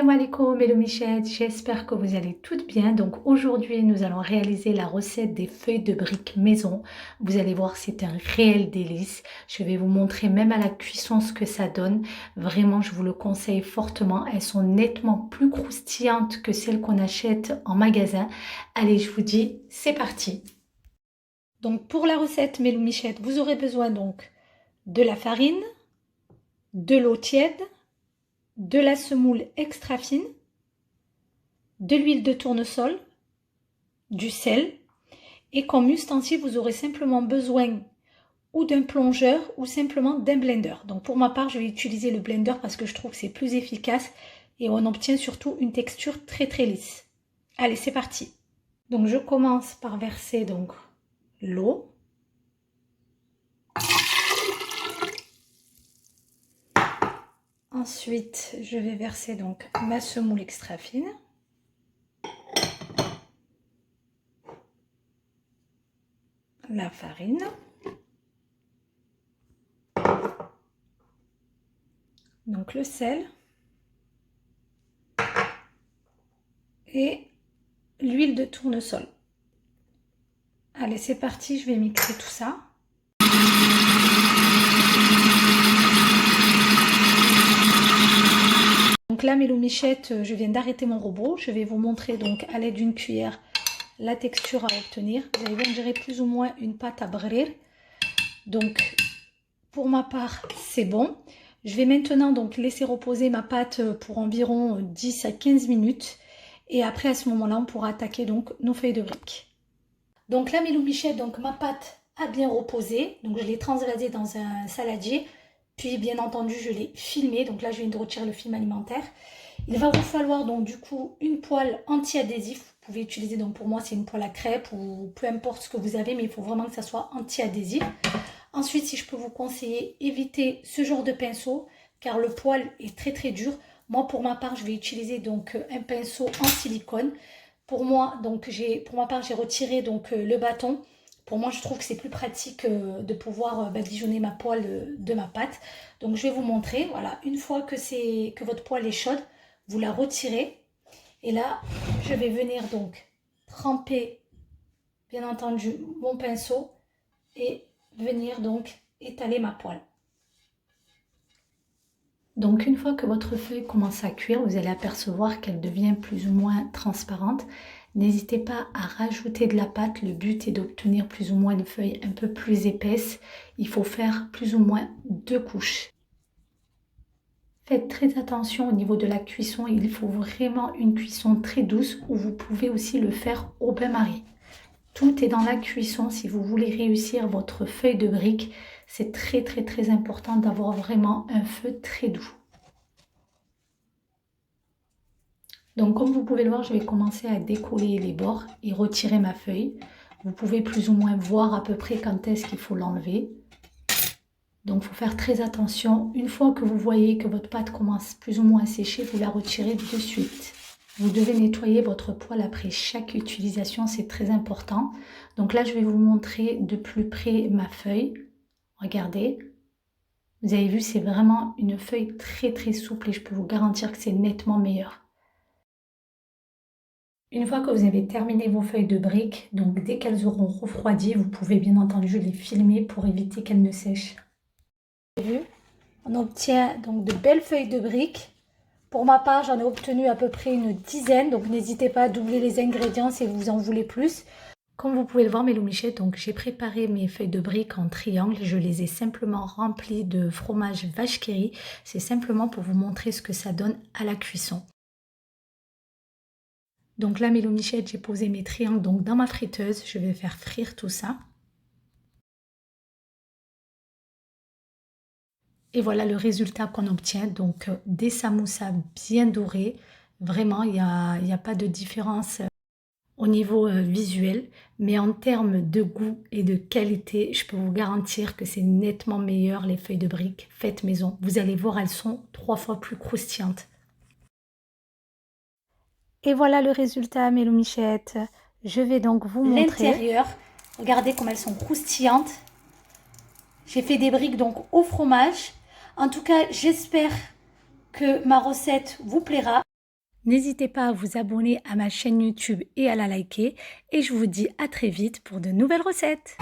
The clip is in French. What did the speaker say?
Salam alaikum Hello Michette, j'espère que vous allez toutes bien. Donc aujourd'hui nous allons réaliser la recette des feuilles de briques maison. Vous allez voir, c'est un réel délice. Je vais vous montrer même à la cuisson ce que ça donne. Vraiment, je vous le conseille fortement. Elles sont nettement plus croustillantes que celles qu'on achète en magasin. Allez, je vous dis, c'est parti. Donc pour la recette Hello Michette, vous aurez besoin donc de la farine, de l'eau tiède, de la semoule extra fine, de l'huile de tournesol, du sel, et comme ustensile vous aurez simplement besoin ou d'un plongeur ou simplement d'un blender. Donc pour ma part je vais utiliser le blender parce que je trouve que c'est plus efficace et on obtient surtout une texture très lisse. Allez, c'est parti. Donc je commence par verser donc l'eau. Ensuite, je vais verser donc ma semoule extra fine. La farine. Donc le sel. Et l'huile de tournesol. Allez, c'est parti, je vais mixer tout ça. Donc là, mes loumichettes, je viens d'arrêter mon robot. Je vais vous montrer donc à l'aide d'une cuillère la texture à obtenir. Vous allez voir, on dirait plus ou moins une pâte à brir. Donc, pour ma part, c'est bon. Je vais maintenant donc laisser reposer ma pâte pour environ 10 à 15 minutes. Et après, à ce moment-là, on pourra attaquer donc nos feuilles de briques. Donc là, mes loumichettes, donc ma pâte a bien reposé. Donc, je l'ai transvasée dans un saladier. Puis, bien entendu, je l'ai filmé. Donc là, je viens de retirer le film alimentaire. Il va vous falloir donc du coup une poêle anti-adhésif. Vous pouvez utiliser, donc pour moi, c'est une poêle à crêpes ou peu importe ce que vous avez. Mais il faut vraiment que ça soit anti-adhésif. Ensuite, si je peux vous conseiller, évitez ce genre de pinceau car le poil est très dur. Moi, pour ma part, je vais utiliser donc un pinceau en silicone. Pour moi, donc pour ma part, j'ai retiré donc le bâton. Pour moi, je trouve que c'est plus pratique de pouvoir badigeonner ma poêle de ma pâte. Donc, je vais vous montrer. Voilà, une fois que votre poêle est chaude, vous la retirez. Et là, je vais venir donc tremper, bien entendu, mon pinceau et venir donc étaler ma poêle. Donc une fois que votre feuille commence à cuire, vous allez apercevoir qu'elle devient plus ou moins transparente. N'hésitez pas à rajouter de la pâte. Le but est d'obtenir plus ou moins une feuille un peu plus épaisse. Il faut faire plus ou moins 2 couches. Faites très attention au niveau de la cuisson. Il faut vraiment une cuisson très douce ou vous pouvez aussi le faire au bain-marie. Tout est dans la cuisson. Si vous voulez réussir votre feuille de briques, c'est très important d'avoir vraiment un feu très doux. Donc comme vous pouvez le voir, je vais commencer à décoller les bords et retirer ma feuille. Vous pouvez plus ou moins voir à peu près quand est-ce qu'il faut l'enlever. Donc il faut faire très attention. Une fois que vous voyez que votre pâte commence plus ou moins à sécher, vous la retirez de suite. Vous devez nettoyer votre poêle après chaque utilisation, c'est très important. Donc là, je vais vous montrer de plus près ma feuille. Regardez. Vous avez vu, c'est vraiment une feuille très souple et je peux vous garantir que c'est nettement meilleur. Une fois que vous avez terminé vos feuilles de briques, donc dès qu'elles auront refroidi, vous pouvez bien entendu les filmer pour éviter qu'elles ne sèchent. Vous avez vu, on obtient donc de belles feuilles de briques. Pour ma part, j'en ai obtenu à peu près une dizaine, donc n'hésitez pas à doubler les ingrédients si vous en voulez plus. Comme vous pouvez le voir, mes loumichettes, donc j'ai préparé mes feuilles de briques en triangle. Je les ai simplement remplies de fromage vache qui rit. C'est simplement pour vous montrer ce que ça donne à la cuisson. Donc là, mes loumichettes, j'ai posé mes triangles donc dans ma friteuse. Je vais faire frire tout ça. Et voilà le résultat qu'on obtient. Donc des samoussas bien dorés. Vraiment, il n'y a pas de différence au niveau visuel. Mais en termes de goût et de qualité, je peux vous garantir que c'est nettement meilleur les feuilles de briques faites maison. Vous allez voir, elles sont 3 fois plus croustillantes. Et voilà le résultat, mes loumichettes. Je vais donc vous montrer l'intérieur. Regardez comme elles sont croustillantes. J'ai fait des briques donc au fromage. En tout cas, j'espère que ma recette vous plaira. N'hésitez pas à vous abonner à ma chaîne YouTube et à la liker. Et je vous dis à très vite pour de nouvelles recettes.